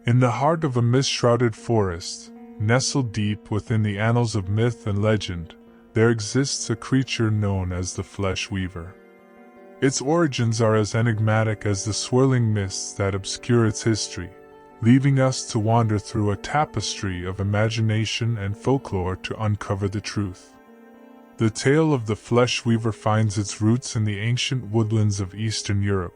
In the heart of a mist-shrouded forest, nestled deep within the annals of myth and legend, there exists a creature known as the Fleshweaver. Its origins are as enigmatic as the swirling mists that obscure its history, leaving us to wander through a tapestry of imagination and folklore to uncover the truth. The tale of the Fleshweaver finds its roots in the ancient woodlands of Eastern Europe,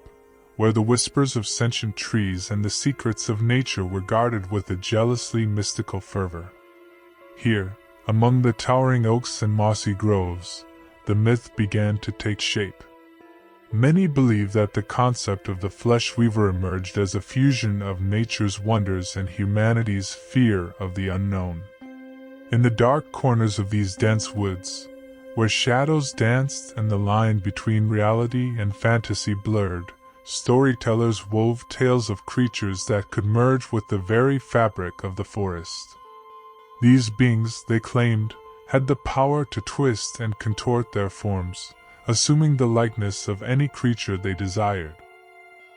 where the whispers of sentient trees and the secrets of nature were guarded with a jealously mystical fervor. Here, among the towering oaks and mossy groves, the myth began to take shape. Many believe that the concept of the Fleshweaver emerged as a fusion of nature's wonders and humanity's fear of the unknown. In the dark corners of these dense woods, where shadows danced and the line between reality and fantasy blurred, storytellers wove tales of creatures that could merge with the very fabric of the forest. These beings, they claimed, had the power to twist and contort their forms, assuming the likeness of any creature they desired.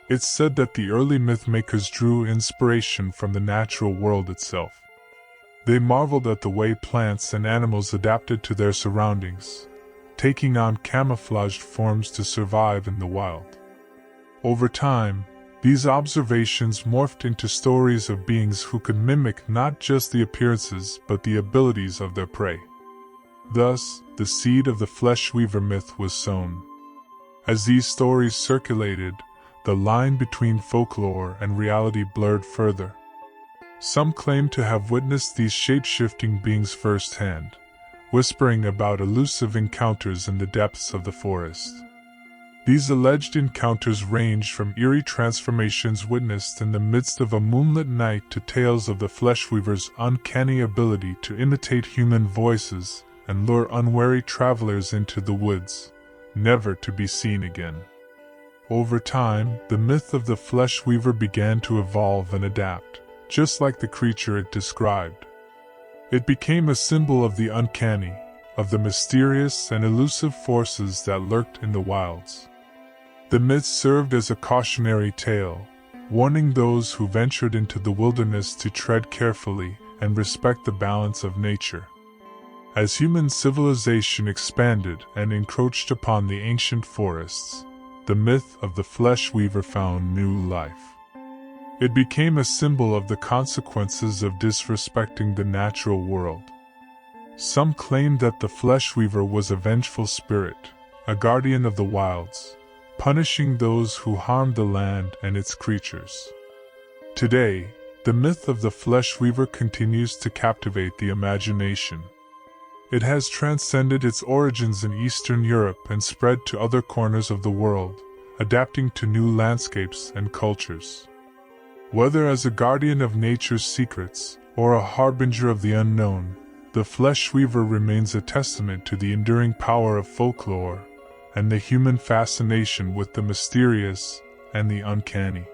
It's said that the early mythmakers drew inspiration from the natural world itself. They marveled at the way plants and animals adapted to their surroundings, taking on camouflaged forms to survive in the wild. Over time, these observations morphed into stories of beings who could mimic not just the appearances but the abilities of their prey. Thus, the seed of the Fleshweaver myth was sown. As these stories circulated, the line between folklore and reality blurred further. Some claim to have witnessed these shape-shifting beings firsthand, whispering about elusive encounters in the depths of the forest. These alleged encounters ranged from eerie transformations witnessed in the midst of a moonlit night to tales of the Fleshweaver's uncanny ability to imitate human voices and lure unwary travelers into the woods, never to be seen again. Over time, the myth of the Fleshweaver began to evolve and adapt, just like the creature it described. It became a symbol of the uncanny, of the mysterious and elusive forces that lurked in the wilds. The myth served as a cautionary tale, warning those who ventured into the wilderness to tread carefully and respect the balance of nature. As human civilization expanded and encroached upon the ancient forests, the myth of the Fleshweaver found new life. It became a symbol of the consequences of disrespecting the natural world. Some claimed that the Fleshweaver was a vengeful spirit, a guardian of the wilds, punishing those who harmed the land and its creatures. Today, the myth of the Fleshweaver continues to captivate the imagination. It has transcended its origins in Eastern Europe and spread to other corners of the world, adapting to new landscapes and cultures. Whether as a guardian of nature's secrets or a harbinger of the unknown, the Fleshweaver remains a testament to the enduring power of folklore and the human fascination with the mysterious and the uncanny.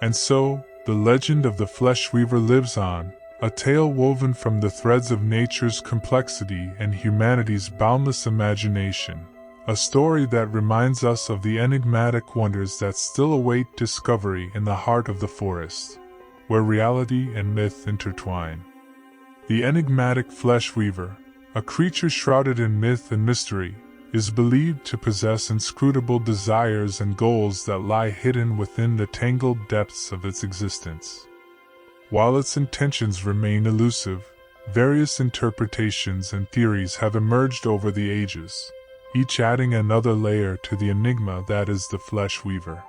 And so, the legend of the Fleshweaver lives on, a tale woven from the threads of nature's complexity and humanity's boundless imagination, a story that reminds us of the enigmatic wonders that still await discovery in the heart of the forest, where reality and myth intertwine. The enigmatic Fleshweaver, a creature shrouded in myth and mystery, is believed to possess inscrutable desires and goals that lie hidden within the tangled depths of its existence. While its intentions remain elusive, various interpretations and theories have emerged over the ages, each adding another layer to the enigma that is the Fleshweaver.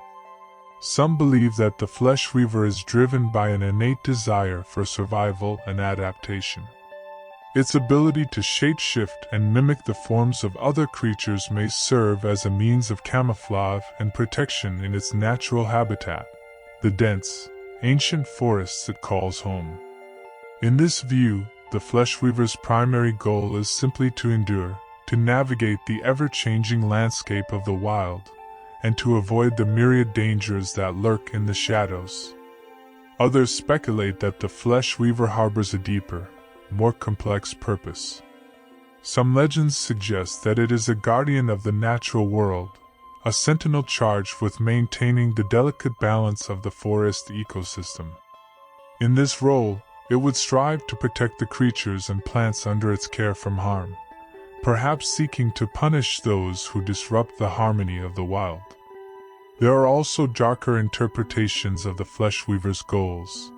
Some believe that the Fleshweaver is driven by an innate desire for survival and adaptation. Its ability to shape-shift and mimic the forms of other creatures may serve as a means of camouflage and protection in its natural habitat, the dense, ancient forests it calls home. In this view, the Fleshweaver's primary goal is simply to endure, to navigate the ever-changing landscape of the wild, and to avoid the myriad dangers that lurk in the shadows. Others speculate that the Fleshweaver harbors a deeper, more complex purpose. Some legends suggest that it is a guardian of the natural world, a sentinel charged with maintaining the delicate balance of the forest ecosystem. In this role, it would strive to protect the creatures and plants under its care from harm, perhaps seeking to punish those who disrupt the harmony of the wild. There are also darker interpretations of the Fleshweaver's goals.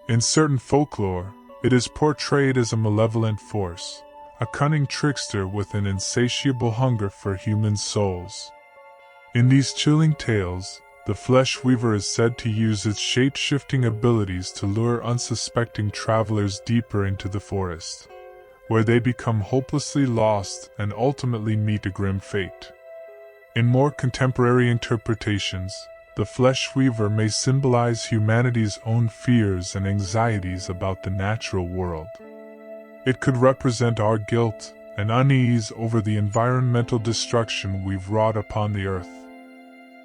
In certain folklore, it is portrayed as a malevolent force, a cunning trickster with an insatiable hunger for human souls. In these chilling tales, the Fleshweaver is said to use its shape-shifting abilities to lure unsuspecting travelers deeper into the forest, where they become hopelessly lost and ultimately meet a grim fate. In more contemporary interpretations, the Fleshweaver may symbolize humanity's own fears and anxieties about the natural world. It could represent our guilt and unease over the environmental destruction we've wrought upon the earth.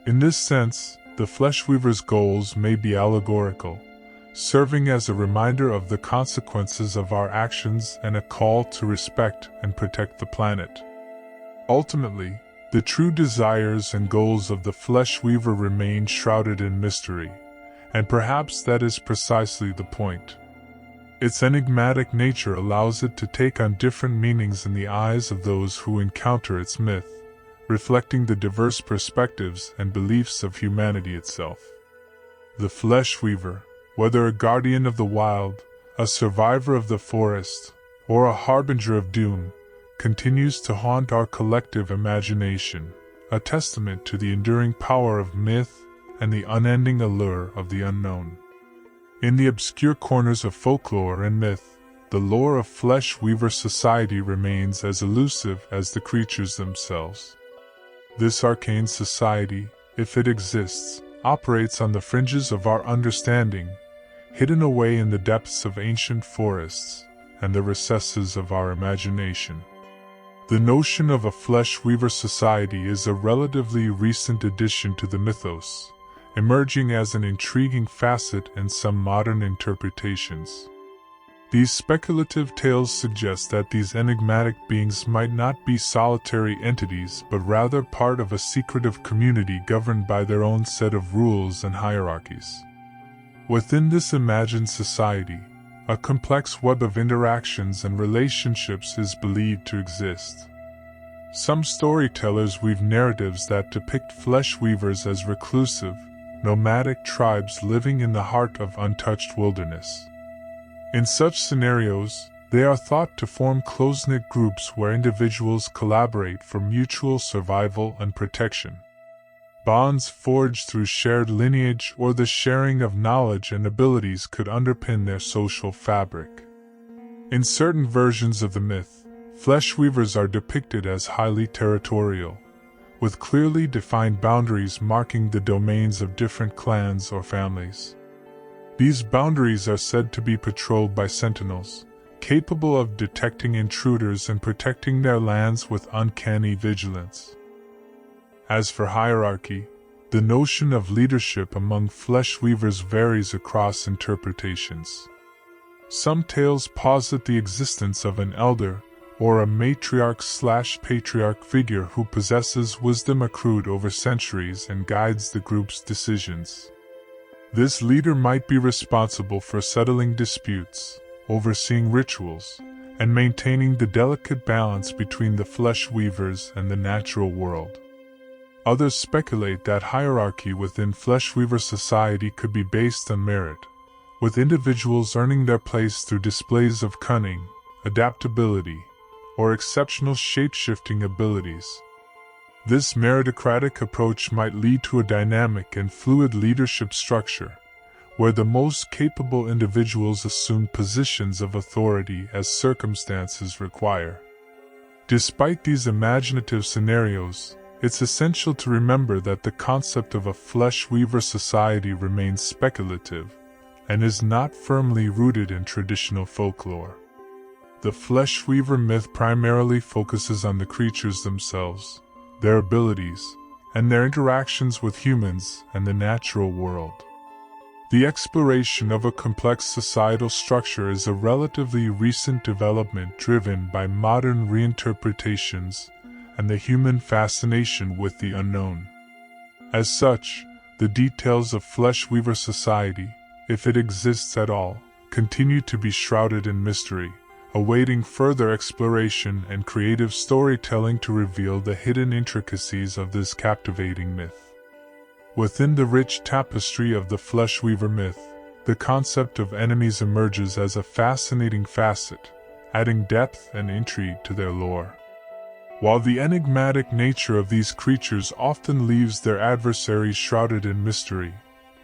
In this sense, the Fleshweaver's goals may be allegorical, serving as a reminder of the consequences of our actions and a call to respect and protect the planet. Ultimately, the true desires and goals of the Fleshweaver remain shrouded in mystery, and perhaps that is precisely the point. Its enigmatic nature allows it to take on different meanings in the eyes of those who encounter its myth, reflecting the diverse perspectives and beliefs of humanity itself. The Fleshweaver, whether a guardian of the wild, a survivor of the forest, or a harbinger of doom, continues to haunt our collective imagination, a testament to the enduring power of myth and the unending allure of the unknown. In the obscure corners of folklore and myth, the lore of Fleshweaver society remains as elusive as the creatures themselves. This arcane society, if it exists, operates on the fringes of our understanding, hidden away in the depths of ancient forests and the recesses of our imagination. The notion of a Fleshweaver society is a relatively recent addition to the mythos, emerging as an intriguing facet in some modern interpretations. These speculative tales suggest that these enigmatic beings might not be solitary entities but rather part of a secretive community governed by their own set of rules and hierarchies. Within this imagined society, a complex web of interactions and relationships is believed to exist. Some storytellers weave narratives that depict Fleshweavers as reclusive, nomadic tribes living in the heart of untouched wilderness. In such scenarios, they are thought to form close-knit groups where individuals collaborate for mutual survival and protection. Bonds forged through shared lineage or the sharing of knowledge and abilities could underpin their social fabric. In certain versions of the myth, Fleshweavers are depicted as highly territorial, with clearly defined boundaries marking the domains of different clans or families. These boundaries are said to be patrolled by sentinels, capable of detecting intruders and protecting their lands with uncanny vigilance. As for hierarchy, the notion of leadership among Fleshweavers varies across interpretations. Some tales posit the existence of an elder, or a matriarch/patriarch figure who possesses wisdom accrued over centuries and guides the group's decisions. This leader might be responsible for settling disputes, overseeing rituals, and maintaining the delicate balance between the Fleshweavers and the natural world. Others speculate that hierarchy within Fleshweaver society could be based on merit, with individuals earning their place through displays of cunning, adaptability, or exceptional shape-shifting abilities. This meritocratic approach might lead to a dynamic and fluid leadership structure, where the most capable individuals assume positions of authority as circumstances require. Despite these imaginative scenarios, it's essential to remember that the concept of a Fleshweaver society remains speculative and is not firmly rooted in traditional folklore. The Fleshweaver myth primarily focuses on the creatures themselves, their abilities, and their interactions with humans and the natural world. The exploration of a complex societal structure is a relatively recent development driven by modern reinterpretations and the human fascination with the unknown. As such, the details of Fleshweaver society, if it exists at all, continue to be shrouded in mystery, awaiting further exploration and creative storytelling to reveal the hidden intricacies of this captivating myth. Within the rich tapestry of the Fleshweaver myth, the concept of enemies emerges as a fascinating facet, adding depth and intrigue to their lore. While the enigmatic nature of these creatures often leaves their adversaries shrouded in mystery,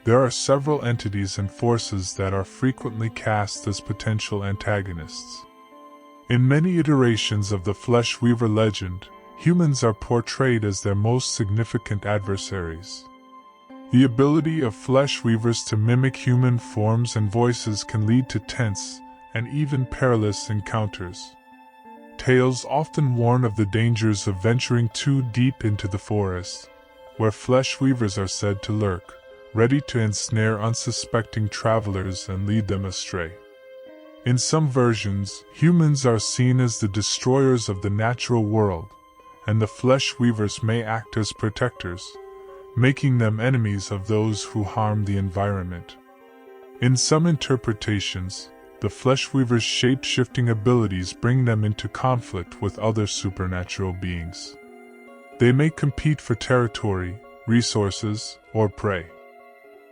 there are several entities and forces that are frequently cast as potential antagonists. In many iterations of the Fleshweaver legend, humans are portrayed as their most significant adversaries. The ability of Fleshweavers to mimic human forms and voices can lead to tense and even perilous encounters. Tales often warn of the dangers of venturing too deep into the forest, where Fleshweavers are said to lurk, ready to ensnare unsuspecting travelers and lead them astray. In some versions, humans are seen as the destroyers of the natural world, and the Fleshweavers may act as protectors, making them enemies of those who harm the environment. In some interpretations, the Fleshweaver's shape-shifting abilities bring them into conflict with other supernatural beings. They may compete for territory, resources, or prey.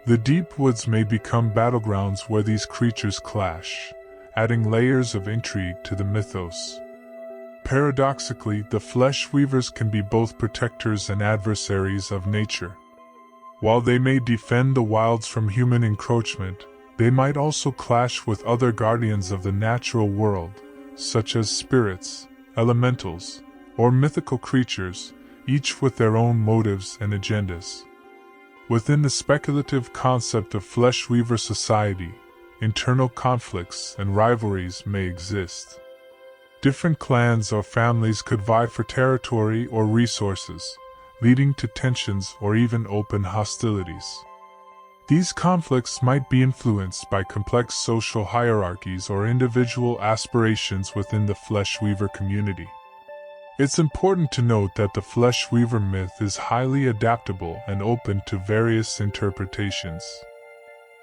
The deep woods may become battlegrounds where these creatures clash, adding layers of intrigue to the mythos. Paradoxically, the Fleshweavers can be both protectors and adversaries of nature. While they may defend the wilds from human encroachment, they might also clash with other guardians of the natural world, such as spirits, elementals, or mythical creatures, each with their own motives and agendas. Within the speculative concept of Fleshweaver society, internal conflicts and rivalries may exist. Different clans or families could vie for territory or resources, leading to tensions or even open hostilities. These conflicts might be influenced by complex social hierarchies or individual aspirations within the Fleshweaver community. It's important to note that the Fleshweaver myth is highly adaptable and open to various interpretations.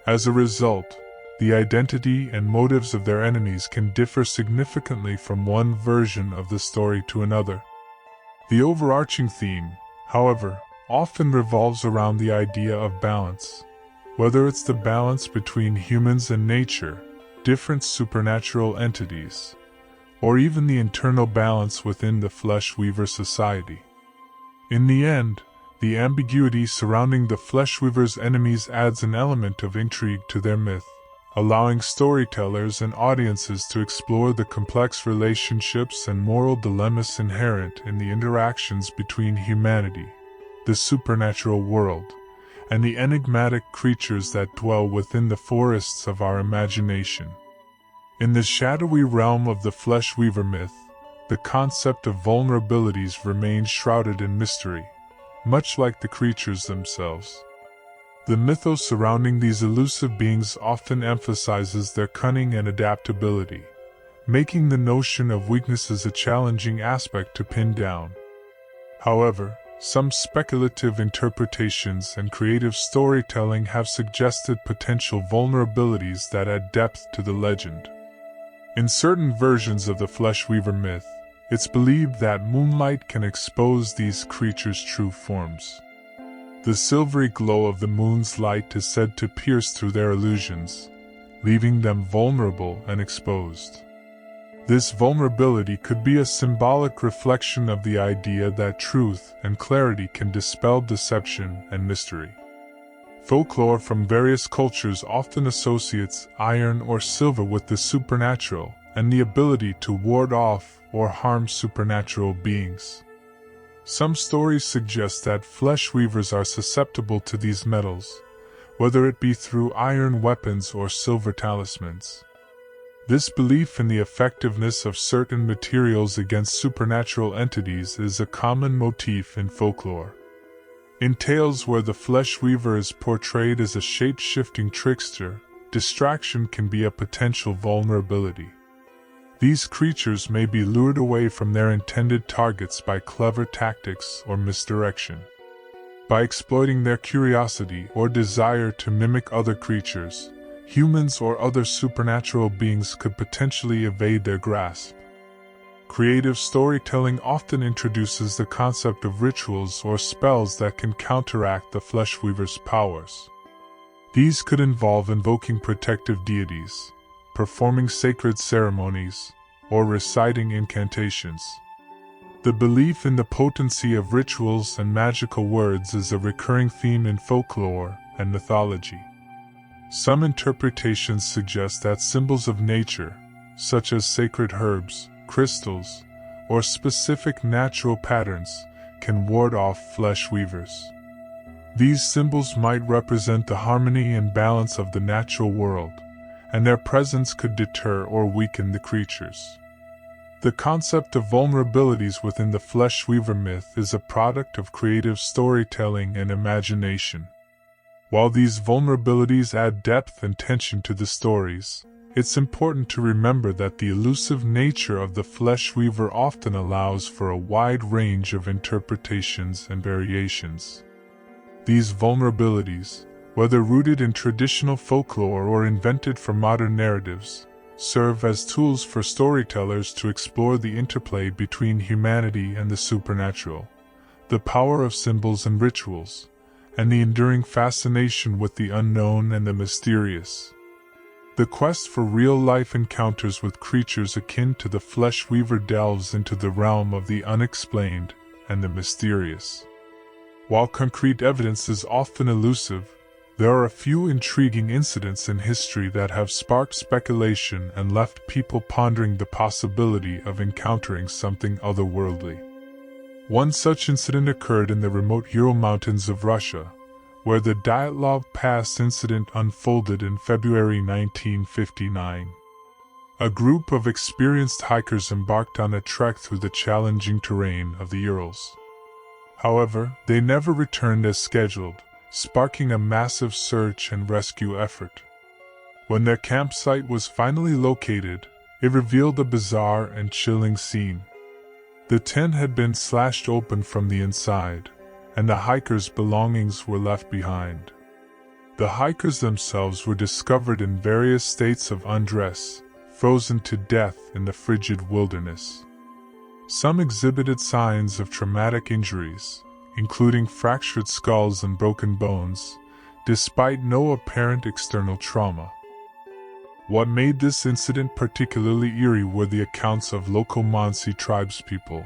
As a result, the identity and motives of their enemies can differ significantly from one version of the story to another. The overarching theme, however, often revolves around the idea of balance. Whether it's the balance between humans and nature, different supernatural entities, or even the internal balance within the Fleshweaver society. In the end, the ambiguity surrounding the Fleshweaver's enemies adds an element of intrigue to their myth, allowing storytellers and audiences to explore the complex relationships and moral dilemmas inherent in the interactions between humanity, the supernatural world, and the enigmatic creatures that dwell within the forests of our imagination. In the shadowy realm of the Fleshweaver myth, the concept of vulnerabilities remains shrouded in mystery, much like the creatures themselves. The mythos surrounding these elusive beings often emphasizes their cunning and adaptability, making the notion of weaknesses a challenging aspect to pin down. However, some speculative interpretations and creative storytelling have suggested potential vulnerabilities that add depth to the legend. In certain versions of the Fleshweaver myth, it's believed that moonlight can expose these creatures' true forms. The silvery glow of the moon's light is said to pierce through their illusions, leaving them vulnerable and exposed. This vulnerability could be a symbolic reflection of the idea that truth and clarity can dispel deception and mystery. Folklore from various cultures often associates iron or silver with the supernatural and the ability to ward off or harm supernatural beings. Some stories suggest that Fleshweavers are susceptible to these metals, whether it be through iron weapons or silver talismans. This belief in the effectiveness of certain materials against supernatural entities is a common motif in folklore. In tales where the Fleshweaver is portrayed as a shape-shifting trickster, distraction can be a potential vulnerability. These creatures may be lured away from their intended targets by clever tactics or misdirection. By exploiting their curiosity or desire to mimic other creatures, humans or other supernatural beings could potentially evade their grasp. Creative storytelling often introduces the concept of rituals or spells that can counteract the Fleshweaver's powers. These could involve invoking protective deities, performing sacred ceremonies, or reciting incantations. The belief in the potency of rituals and magical words is a recurring theme in folklore and mythology. Some interpretations suggest that symbols of nature, such as sacred herbs, crystals, or specific natural patterns, can ward off Fleshweavers. These symbols might represent the harmony and balance of the natural world, and their presence could deter or weaken the creatures. The concept of vulnerabilities within the Fleshweaver myth is a product of creative storytelling and imagination. While these vulnerabilities add depth and tension to the stories, it's important to remember that the elusive nature of the Fleshweaver often allows for a wide range of interpretations and variations. These vulnerabilities, whether rooted in traditional folklore or invented for modern narratives, serve as tools for storytellers to explore the interplay between humanity and the supernatural, the power of symbols and rituals, and the enduring fascination with the unknown and the mysterious. The quest for real-life encounters with creatures akin to the Fleshweaver delves into the realm of the unexplained and the mysterious. While concrete evidence is often elusive, there are a few intriguing incidents in history that have sparked speculation and left people pondering the possibility of encountering something otherworldly. One such incident occurred in the remote Ural Mountains of Russia, where the Dyatlov Pass incident unfolded in February 1959. A group of experienced hikers embarked on a trek through the challenging terrain of the Urals. However, they never returned as scheduled, sparking a massive search and rescue effort. When their campsite was finally located, it revealed a bizarre and chilling scene. The tent had been slashed open from the inside, and the hikers' belongings were left behind. The hikers themselves were discovered in various states of undress, frozen to death in the frigid wilderness. Some exhibited signs of traumatic injuries, including fractured skulls and broken bones, despite no apparent external trauma. What made this incident particularly eerie were the accounts of local Mansi tribespeople,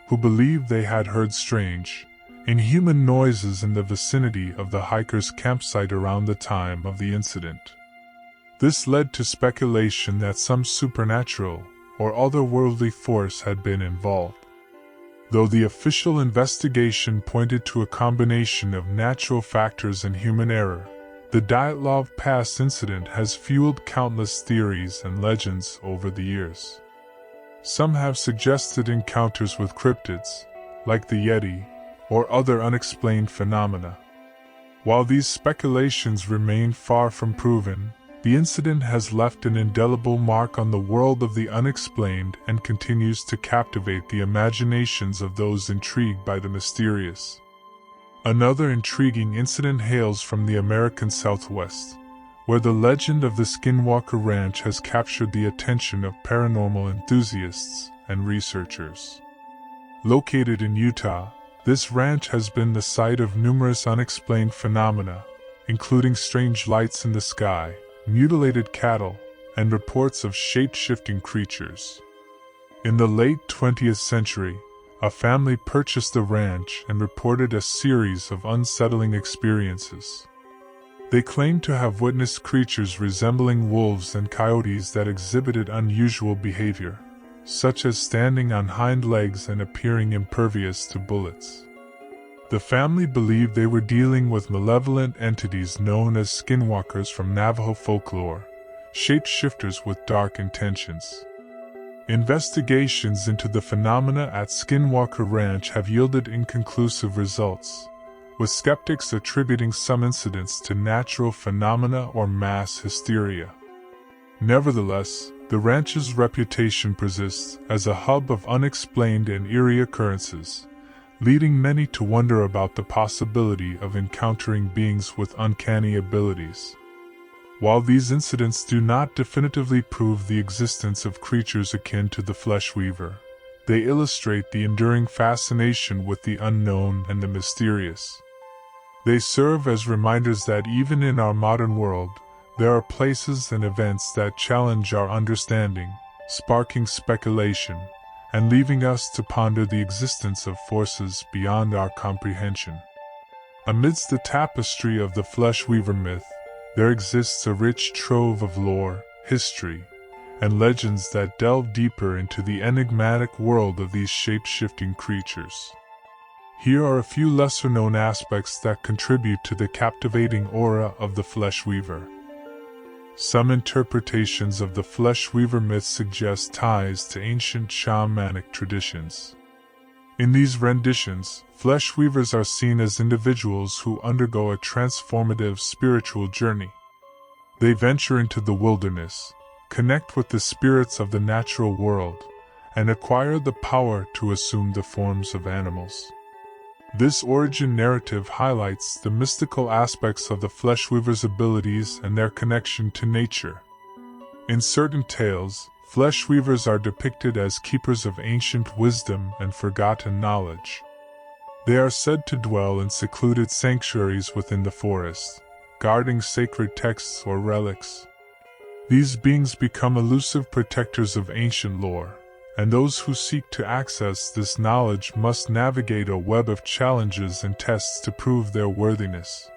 who believed they had heard strange, inhuman noises in the vicinity of the hikers' campsite around the time of the incident. This led to speculation that some supernatural or otherworldly force had been involved. Though the official investigation pointed to a combination of natural factors and human error, the Dyatlov Pass incident has fueled countless theories and legends over the years. Some have suggested encounters with cryptids, like the Yeti, or other unexplained phenomena. While these speculations remain far from proven, the incident has left an indelible mark on the world of the unexplained and continues to captivate the imaginations of those intrigued by the mysterious. Another intriguing incident hails from the American Southwest, where the legend of the Skinwalker Ranch has captured the attention of paranormal enthusiasts and researchers. Located in Utah, this ranch has been the site of numerous unexplained phenomena, including strange lights in the sky, mutilated cattle, and reports of shape-shifting creatures. In the late 20th century, a family purchased the ranch and reported a series of unsettling experiences. They claimed to have witnessed creatures resembling wolves and coyotes that exhibited unusual behavior, such as standing on hind legs and appearing impervious to bullets. The family believed they were dealing with malevolent entities known as skinwalkers from Navajo folklore, shapeshifters with dark intentions. Investigations into the phenomena at Skinwalker Ranch have yielded inconclusive results, with skeptics attributing some incidents to natural phenomena or mass hysteria. Nevertheless, the ranch's reputation persists as a hub of unexplained and eerie occurrences, leading many to wonder about the possibility of encountering beings with uncanny abilities. While these incidents do not definitively prove the existence of creatures akin to the Fleshweaver, they illustrate the enduring fascination with the unknown and the mysterious. They serve as reminders that even in our modern world, there are places and events that challenge our understanding, sparking speculation, and leaving us to ponder the existence of forces beyond our comprehension. Amidst the tapestry of the Fleshweaver myth, there exists a rich trove of lore, history, and legends that delve deeper into the enigmatic world of these shape-shifting creatures. Here are a few lesser-known aspects that contribute to the captivating aura of the Fleshweaver. Some interpretations of the Fleshweaver myth suggest ties to ancient shamanic traditions. In these renditions, Fleshweavers are seen as individuals who undergo a transformative spiritual journey. They venture into the wilderness, connect with the spirits of the natural world, and acquire the power to assume the forms of animals. This origin narrative highlights the mystical aspects of the Fleshweaver's abilities and their connection to nature. In certain tales, Fleshweavers are depicted as keepers of ancient wisdom and forgotten knowledge. They are said to dwell in secluded sanctuaries within the forest, guarding sacred texts or relics. These beings become elusive protectors of ancient lore, and those who seek to access this knowledge must navigate a web of challenges and tests to prove their worthiness.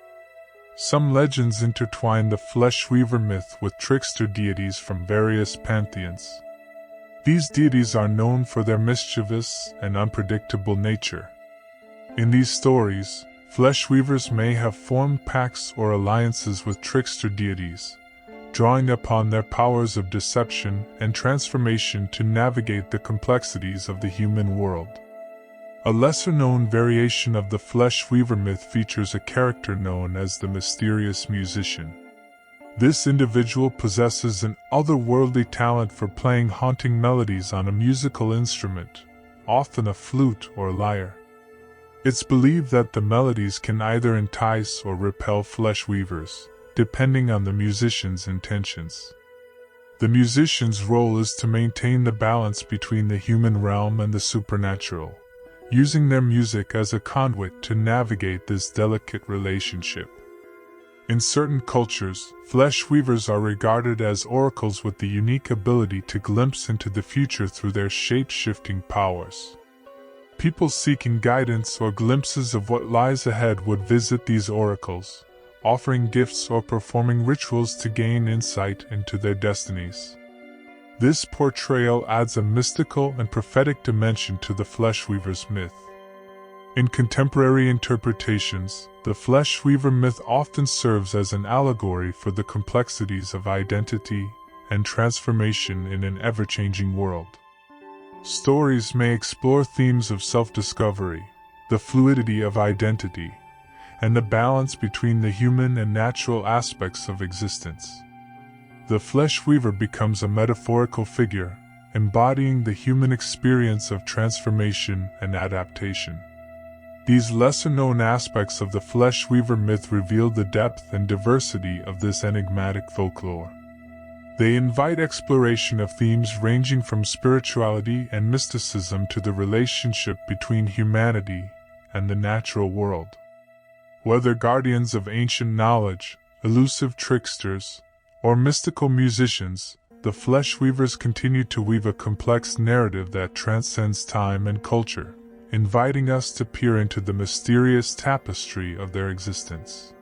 Some legends intertwine the Fleshweaver myth with trickster deities from various pantheons. These deities are known for their mischievous and unpredictable nature. In these stories, Fleshweavers may have formed pacts or alliances with trickster deities, drawing upon their powers of deception and transformation to navigate the complexities of the human world. A lesser-known variation of the Fleshweaver myth features a character known as the mysterious musician. This individual possesses an otherworldly talent for playing haunting melodies on a musical instrument, often a flute or lyre. It's believed that the melodies can either entice or repel Fleshweavers, depending on the musician's intentions. The musician's role is to maintain the balance between the human realm and the supernatural, using their music as a conduit to navigate this delicate relationship. In certain cultures, Fleshweavers are regarded as oracles with the unique ability to glimpse into the future through their shape-shifting powers. People seeking guidance or glimpses of what lies ahead would visit these oracles, offering gifts or performing rituals to gain insight into their destinies. This portrayal adds a mystical and prophetic dimension to the Fleshweaver's myth. In contemporary interpretations, the Fleshweaver myth often serves as an allegory for the complexities of identity and transformation in an ever-changing world. Stories may explore themes of self-discovery, the fluidity of identity, and the balance between the human and natural aspects of existence. The Fleshweaver becomes a metaphorical figure, embodying the human experience of transformation and adaptation. These lesser-known aspects of the Fleshweaver myth reveal the depth and diversity of this enigmatic folklore. They invite exploration of themes ranging from spirituality and mysticism to the relationship between humanity and the natural world. Whether guardians of ancient knowledge, elusive tricksters, or mystical musicians, the Fleshweavers continue to weave a complex narrative that transcends time and culture, inviting us to peer into the mysterious tapestry of their existence.